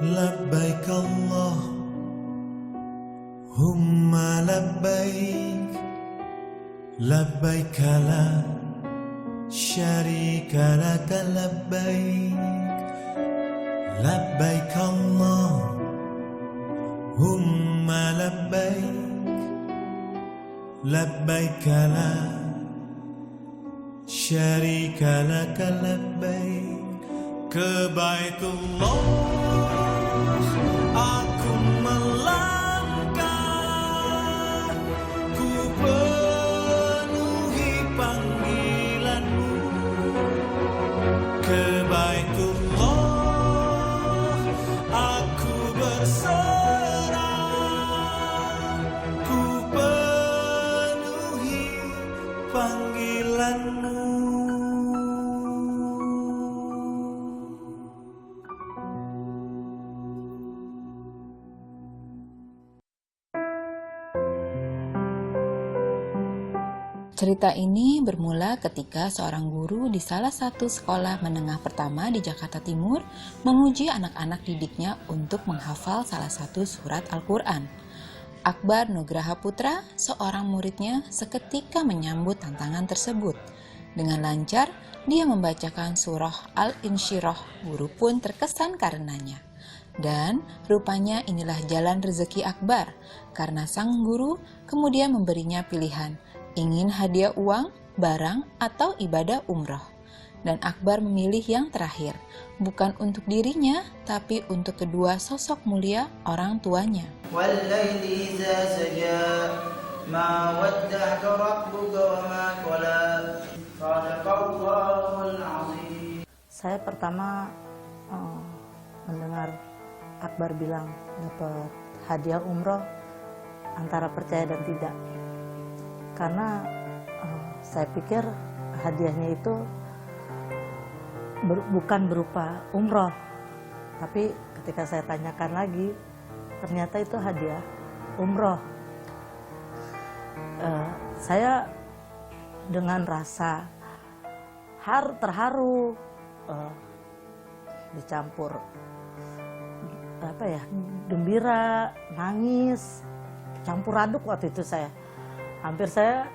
لبيك اللهم لبيك لبيك لا شريك لك لبيك لبيك اللهم لبيك لبيك لا شريك لك لبيك ke Baitullah aku melangkah, ku penuhi panggilanmu. Ke Baitullah aku berserah, ku penuhi panggilanmu. Cerita ini bermula ketika seorang guru di salah satu sekolah menengah pertama di Jakarta Timur menguji anak-anak didiknya untuk menghafal salah satu surat Al-Quran. Akbar Nugraha Putra, seorang muridnya, seketika menyambut tantangan tersebut. Dengan lancar, dia membacakan surah Al-Insyirah. Guru pun terkesan karenanya. Dan rupanya inilah jalan rezeki Akbar, karena sang guru kemudian memberinya pilihan, ingin hadiah uang, barang, atau ibadah umroh. Dan Akbar memilih yang terakhir, bukan untuk dirinya, tapi untuk kedua sosok mulia orang tuanya. Saya pertama mendengar Akbar bilang dapat hadiah umroh antara percaya dan tidak. Karena saya pikir hadiahnya itu bukan berupa umroh, tapi ketika saya tanyakan lagi, ternyata itu hadiah umroh. Saya dengan rasa terharu, dicampur gembira, nangis, campur aduk waktu itu saya. Hampir saya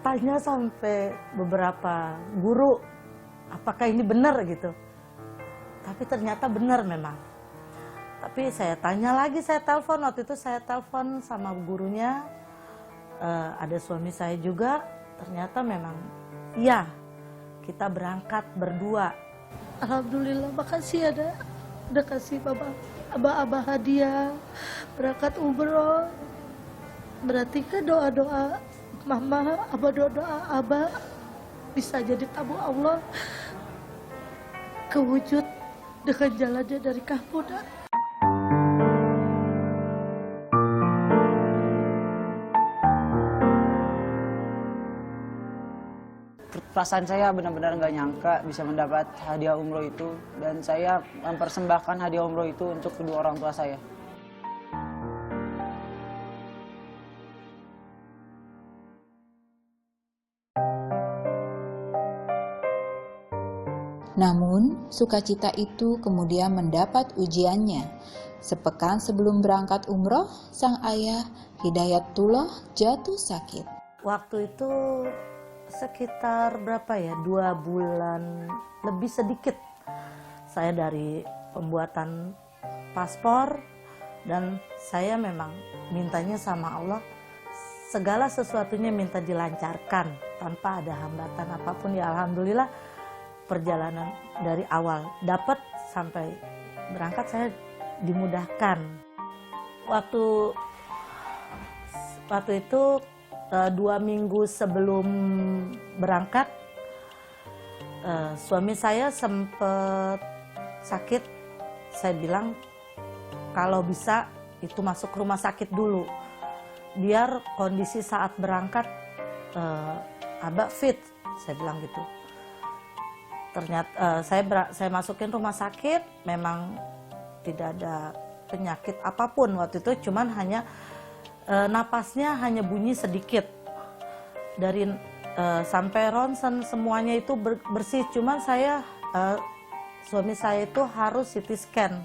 tanya sampai beberapa guru, apakah ini benar gitu. Tapi ternyata benar memang. Tapi saya tanya lagi, saya telepon, waktu itu saya telepon sama gurunya, ada suami saya juga, ternyata memang iya, kita berangkat berdua. Alhamdulillah, makasih udah kasih abah hadiah, berangkat umroh. Berarti kan doa-doa mama, doa abah bisa jadi tamu Allah kewujud dengan jalannya dari kamu, Nak. Perasaan saya benar-benar nggak nyangka bisa mendapat hadiah umroh itu, dan saya mempersembahkan hadiah umroh itu untuk kedua orang tua saya. Namun, sukacita itu kemudian mendapat ujiannya. Sepekan sebelum berangkat umroh, sang ayah Hidayatullah jatuh sakit. Waktu itu sekitar 2 bulan lebih sedikit. Saya dari pembuatan paspor, dan saya memang mintanya sama Allah, segala sesuatunya minta dilancarkan tanpa ada hambatan apapun. Ya alhamdulillah, perjalanan dari awal dapat sampai berangkat saya dimudahkan. Waktu itu 2 minggu sebelum berangkat, suami saya sempat sakit. Saya bilang kalau bisa itu masuk rumah sakit dulu, biar kondisi saat berangkat Abah fit, saya bilang gitu. Ternyata saya masukin rumah sakit, memang tidak ada penyakit apapun waktu itu, cuman hanya napasnya hanya bunyi sedikit. Dari sampai ronsen semuanya itu bersih, cuman suami saya itu harus CT scan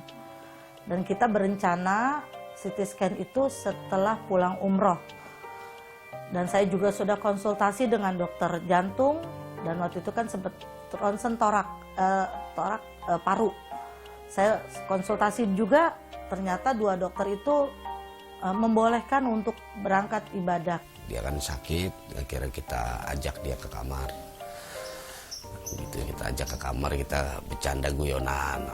Dan kita berencana CT scan itu setelah pulang umroh. Dan saya juga sudah konsultasi dengan dokter jantung, dan waktu itu kan sempat ronsen paru. Saya konsultasi juga, ternyata 2 dokter itu membolehkan untuk berangkat ibadah. Dia kan sakit, akhirnya kita ajak dia ke kamar. Gitu, kita ajak ke kamar, kita bercanda guyonan.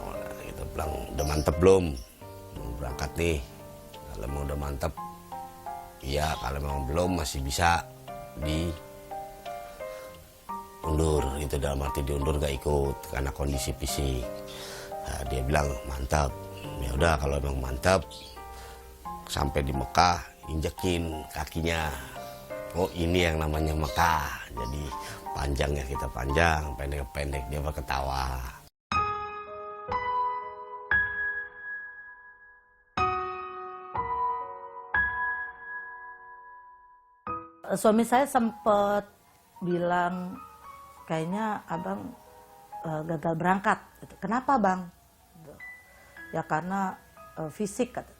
Kita bilang, udah mantep belum? Mau berangkat nih. Kalau mau udah mantep, iya. Kalau memang belum, masih bisa diundur. Gitu, dalam arti diundur gak ikut karena kondisi fisik. Nah, dia bilang mantap. Ya udah, kalau memang mantap, sampai di Mekah injekin kakinya. Oh, ini yang namanya Mekah. Jadi panjangnya kita panjang, pendek dia berketawa. Suami saya sempat bilang, kayaknya abang gagal berangkat. Kenapa bang? Ya karena fisik, katanya.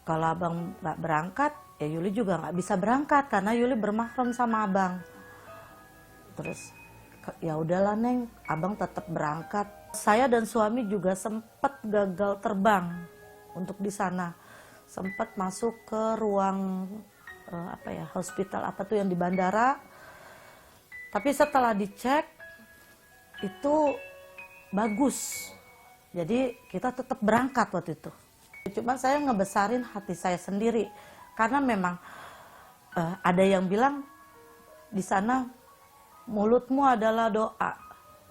Kalau abang nggak berangkat, ya Yuli juga nggak bisa berangkat karena Yuli bermahram sama abang. Terus ya udahlah Neng, abang tetap berangkat. Saya dan suami juga sempat gagal terbang untuk di sana. Sempat masuk ke ruang hospital apa tuh yang di bandara. Tapi setelah dicek itu bagus. Jadi kita tetap berangkat waktu itu. Cuma saya ngebesarin hati saya sendiri karena memang ada yang bilang di sana mulutmu adalah doa.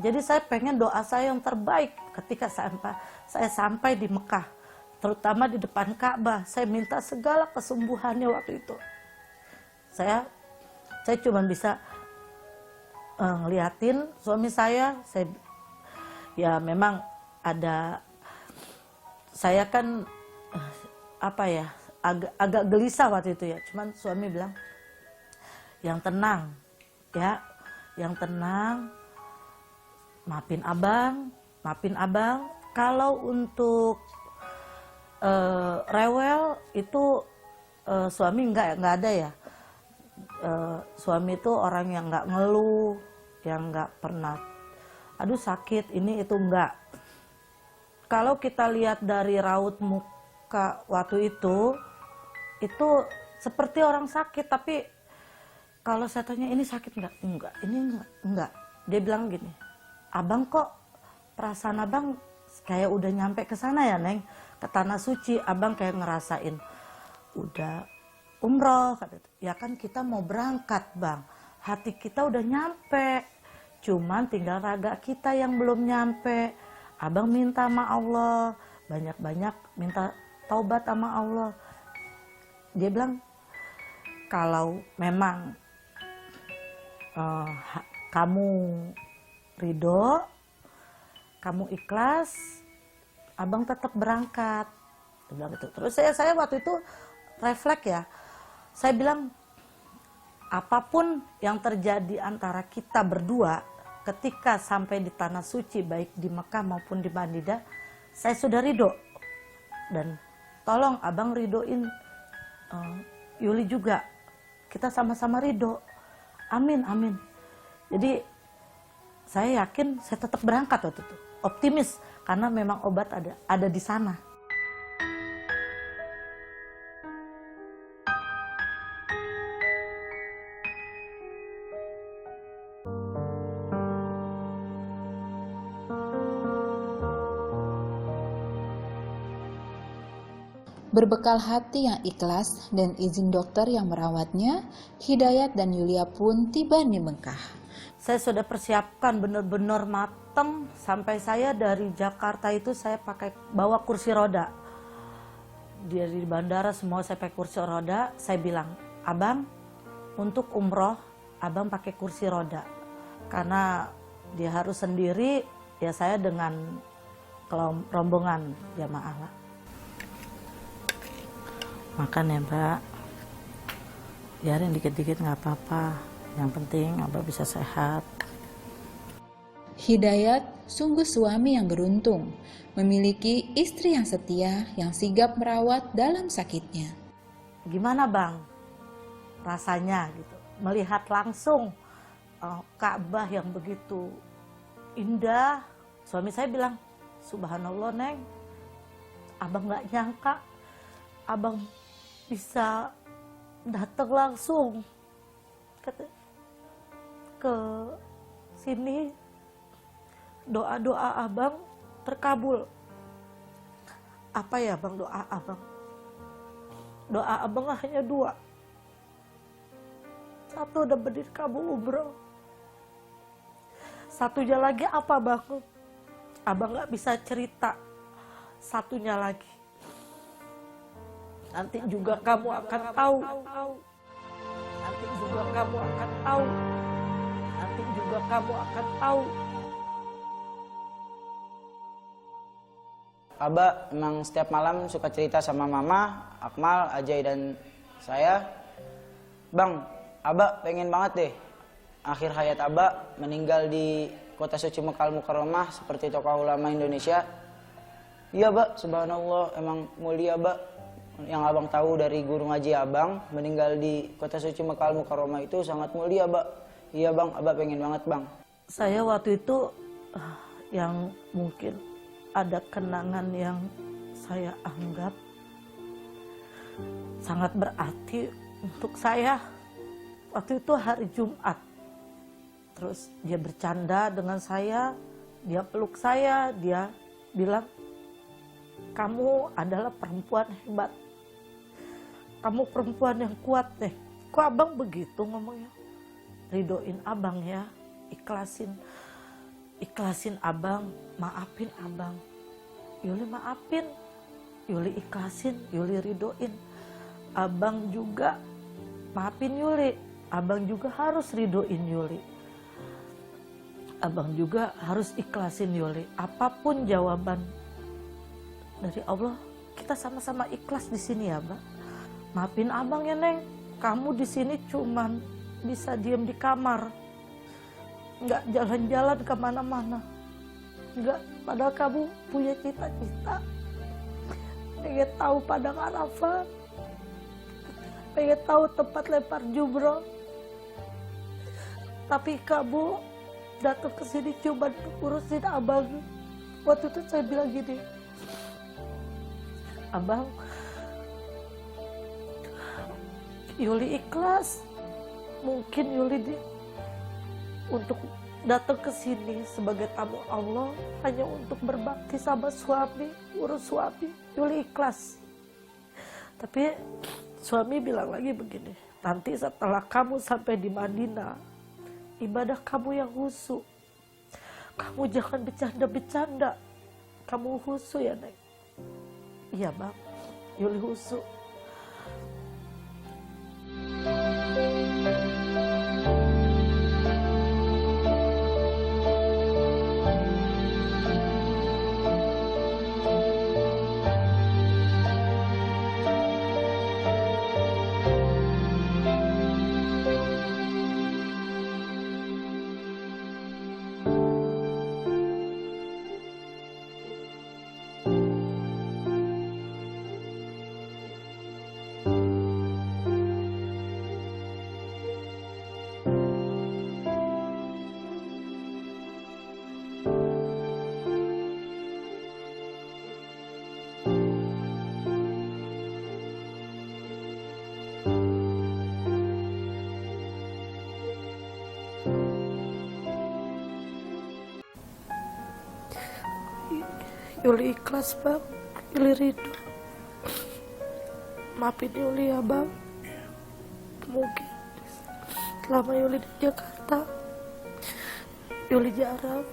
Jadi saya pengen doa saya yang terbaik ketika saya sampai di Mekah, terutama di depan Ka'bah. Saya minta segala kesembuhannya waktu itu. Saya cuma bisa ngeliatin suami saya ya memang ada, saya kan agak gelisah waktu itu ya. Cuman suami bilang, yang tenang ya, yang tenang, maafin abang. Kalau untuk rewel itu suami nggak ada ya. Suami itu orang yang nggak ngeluh, yang nggak pernah, aduh sakit ini itu enggak. Kalau kita lihat dari raut muka waktu itu seperti orang sakit, tapi kalau saya tanya ini sakit enggak, ini enggak. Dia bilang gini, abang kok perasaan abang kayak udah nyampe ke sana ya Neng, ke tanah suci, abang kayak ngerasain udah umroh. Ya kan kita mau berangkat bang, hati kita udah nyampe, cuman tinggal raga kita yang belum nyampe. Abang minta sama Allah, banyak-banyak minta taubat sama Allah. Dia bilang, kalau memang kamu ridho, kamu ikhlas, abang tetap berangkat. Dia bilang gitu. Terus saya waktu itu refleks ya, saya bilang, apapun yang terjadi antara kita berdua, ketika sampai di tanah suci, baik di Mekah maupun di Madinah, saya sudah ridho. Dan tolong abang ridhoin Yuli juga. Kita sama-sama ridho. Amin, amin. Jadi saya yakin saya tetap berangkat waktu itu. Optimis, karena memang obat ada di sana. Berbekal hati yang ikhlas dan izin dokter yang merawatnya, Hidayat dan Yulia pun tiba di Mekah. Saya sudah persiapkan benar-benar matang, sampai saya dari Jakarta itu saya bawa kursi roda. Dari bandara semua saya pakai kursi roda. Saya bilang, abang untuk umroh abang pakai kursi roda. Karena dia harus sendiri, ya saya dengan rombongan jamaah lah. Makan ya mbak, biarin dikit-dikit nggak apa-apa, yang penting abang bisa sehat. Hidayat sungguh suami yang beruntung, memiliki istri yang setia yang sigap merawat dalam sakitnya. Gimana Bang rasanya gitu melihat langsung Ka'bah yang begitu indah? Suami saya bilang, subhanallah Neng, abang gak nyangka abang bisa datang langsung ke sini, doa-doa abang terkabul. Apa ya Bang doa abang? Doa abang hanya 2. Satu udah berdiri kamu umroh. Satunya lagi apa Bang? Abang gak bisa cerita. Satunya lagi, nanti juga kamu akan tahu. Nanti juga kamu akan tahu. Nanti juga kamu akan tahu. Aba emang setiap malam suka cerita sama Mama, Akmal, Ajay, dan saya. Bang, Aba pengen banget deh akhir hayat Aba meninggal di kota suci Mekah Al-Mukarramah seperti tokoh ulama Indonesia. Iya Ba, subhanallah emang mulia Ba. Yang abang tahu dari guru ngaji abang, meninggal di kota suci Mekah Al-Mukarramah itu sangat mulia Ba. Iya Bang, Aba pengen banget Bang. Saya waktu itu yang mungkin ada kenangan yang saya anggap sangat berarti untuk saya. Waktu itu hari Jumat. Terus dia bercanda dengan saya, dia peluk saya, dia bilang, kamu adalah perempuan hebat. Kamu perempuan yang kuat deh. Kok abang begitu ngomongnya? Ridoin abang ya, ikhlasin abang, maafin abang. Yuli maafin, Yuli ikhlasin, Yuli ridoin. Abang juga maafin Yuli, abang juga harus ridoin Yuli. Abang juga harus ikhlasin Yuli. Apapun jawaban dari Allah, kita sama-sama ikhlas di sini ya, Bang. Maafin abang ya, Neng. Kamu di sini cuman bisa diem di kamar, nggak jalan-jalan kemana-mana. Nggak, padahal kamu punya cita-cita. Pengen tahu Padang Arafah, pengen tahu tempat lempar jumroh. Tapi kamu datang ke sini cuma urusin abang. Waktu itu saya bilang gini, abang, Yuli ikhlas. Mungkin Yuli untuk datang ke sini sebagai tamu Allah hanya untuk berbakti sama suami, urus suami. Yuli ikhlas. Tapi suami bilang lagi begini, nanti setelah kamu sampai di Madinah, ibadah kamu yang khusyuk. Kamu jangan bercanda-bercanda. Kamu khusyuk ya, Neng? Iya, Bang. Yuli khusyuk. Yuli ikhlas, Bang. Yuli ridho. Maafin Yuli ya, Bang. Mungkin selama Yuli di Jakarta, Yuli jarang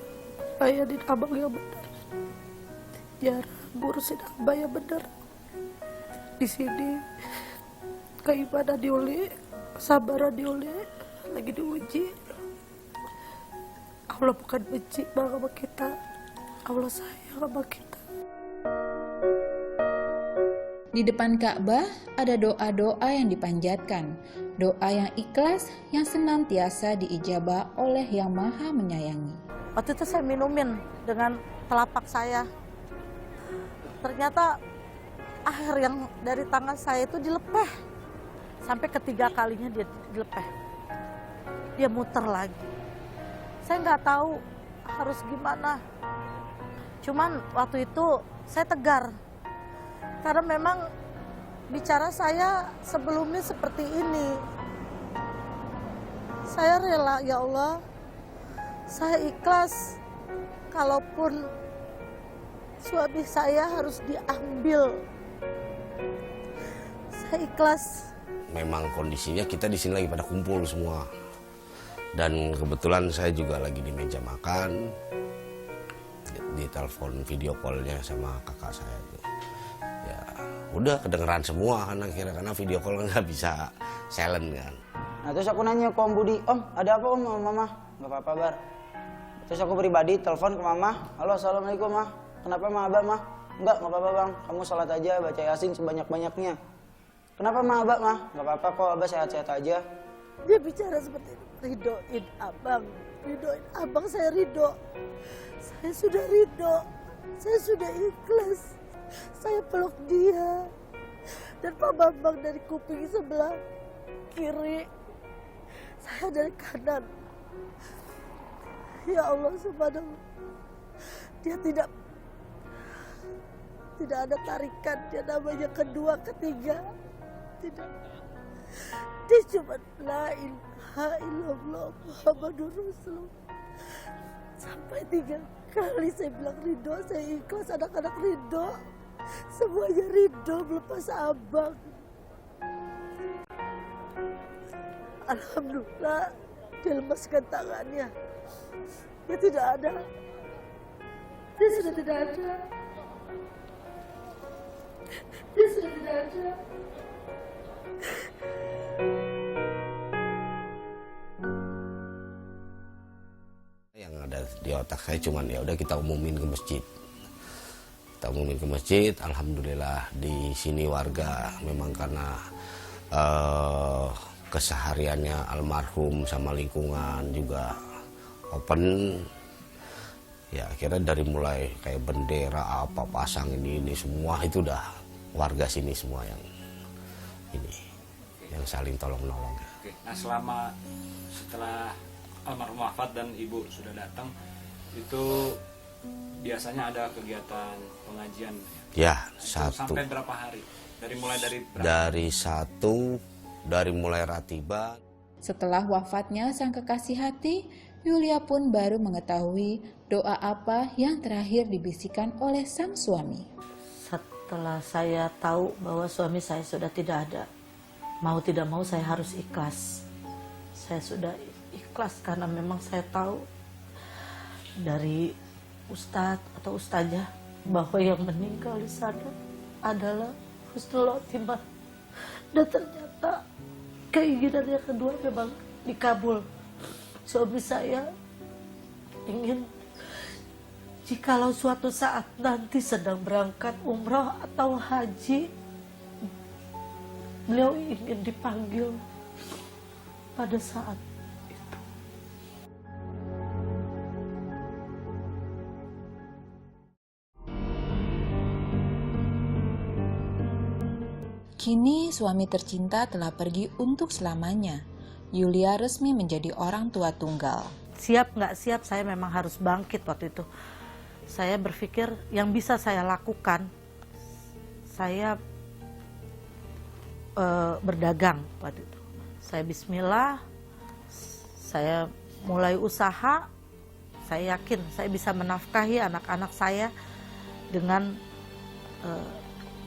bayarin abang yang benar. Jarang ngurusin abang yang benar. Di sini keimanan Yuli, kesabaran Yuli lagi diuji. Allah bukan benci Bang sama kita. Allah sayang sama kita. Di depan Ka'bah ada doa-doa yang dipanjatkan, doa yang ikhlas yang senantiasa diijabah oleh Yang Maha Menyayangi. Waktu itu saya minumin dengan telapak saya. Ternyata air yang dari tangan saya itu dilepeh. Sampai ketiga kalinya dia dilepeh. Dia muter lagi. Saya nggak tahu harus gimana. Cuman waktu itu saya tegar. Karena memang bicara saya sebelumnya seperti ini. Saya rela, ya Allah. Saya ikhlas. Kalaupun suami saya harus diambil, saya ikhlas. Memang kondisinya kita di sini lagi pada kumpul semua. Dan kebetulan saya juga lagi di meja makan, di telepon video call-nya sama kakak saya itu. Ya udah kedengeran semua kan akhirnya, karena video call kan nggak bisa silent kan. Nah terus aku nanya ke Om Budi, Om ada apa Om sama Mama? Nggak apa-apa Bar. Terus aku pribadi telepon ke Mama, halo assalamualaikum Mah, kenapa Mah Abah Mah? Nggak apa-apa Bang, kamu sholat aja baca Yasin sebanyak-banyaknya. Kenapa Mah Abah Mah? Nggak apa-apa kok Abah sehat-sehat aja. Dia bicara seperti itu. Ridoin abang saya ridho. Saya sudah ridho, saya sudah ikhlas. Saya peluk dia. Dan Pak Bambang dari kuping sebelah kiri, saya dari kanan. Ya Allah subhanahu, dia tidak ada tarikan, dia namanya kedua, ketiga, tidak. Dia cuma la ilaha illallah Muhammadur Rasulullah. Sampai 3 kali saya bilang ridho, saya ikhlas, anak-anak ridho, semuanya ridho melepas abang. Alhamdulillah dia lemaskan tangannya. Dia tidak ada. Dia sudah tidak ada. Dia sudah tidak ada. Yang ada di otak saya cuman ya udah kita umumin ke masjid. Kita umumin ke masjid, alhamdulillah di sini warga memang karena kesehariannya almarhum sama lingkungan juga open. Ya akhirnya dari mulai kayak bendera apa pasang ini semua itu udah warga sini semua yang ini yang saling tolong-nolong. Oke. Nah setelah almarhum wafat dan ibu sudah datang, itu biasanya ada kegiatan pengajian. Ya, sampai berapa hari? Dari berapa? Dari mulai ratiba. Setelah wafatnya sang kekasih hati, Yulia pun baru mengetahui doa apa yang terakhir dibisikkan oleh sang suami. Setelah saya tahu bahwa suami saya sudah tidak ada, mau tidak mau saya harus ikhlas. Saya sudah ikhlas karena memang saya tahu dari ustadz atau ustazah bahwa yang meninggal di sana adalah husnul khotimah. Dan ternyata keinginan yang kedua memang dikabul. Suami saya ingin jikalau suatu saat nanti sedang berangkat umrah atau haji, beliau ingin dipanggil pada saat itu. Kini suami tercinta telah pergi untuk selamanya. Yulia resmi menjadi orang tua tunggal. Siap nggak siap, saya memang harus bangkit waktu itu. Saya berpikir yang bisa saya lakukan, saya berdagang waktu itu. Saya bismillah, saya mulai usaha, saya yakin saya bisa menafkahi anak-anak saya dengan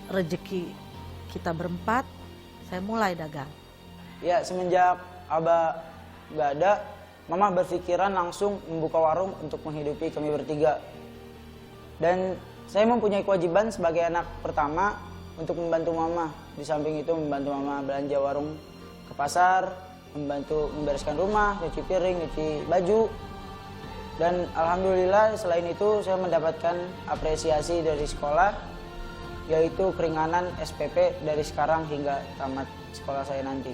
rezeki kita berempat. Saya mulai dagang. Ya semenjak Abah nggak ada, Mama berpikiran langsung membuka warung untuk menghidupi kami bertiga. Dan saya mempunyai kewajiban sebagai anak pertama untuk membantu Mama. Di samping itu membantu Mama belanja warung ke pasar, membantu membereskan rumah, cuci piring, cuci baju. Dan alhamdulillah selain itu saya mendapatkan apresiasi dari sekolah, yaitu keringanan SPP dari sekarang hingga tamat sekolah saya nanti.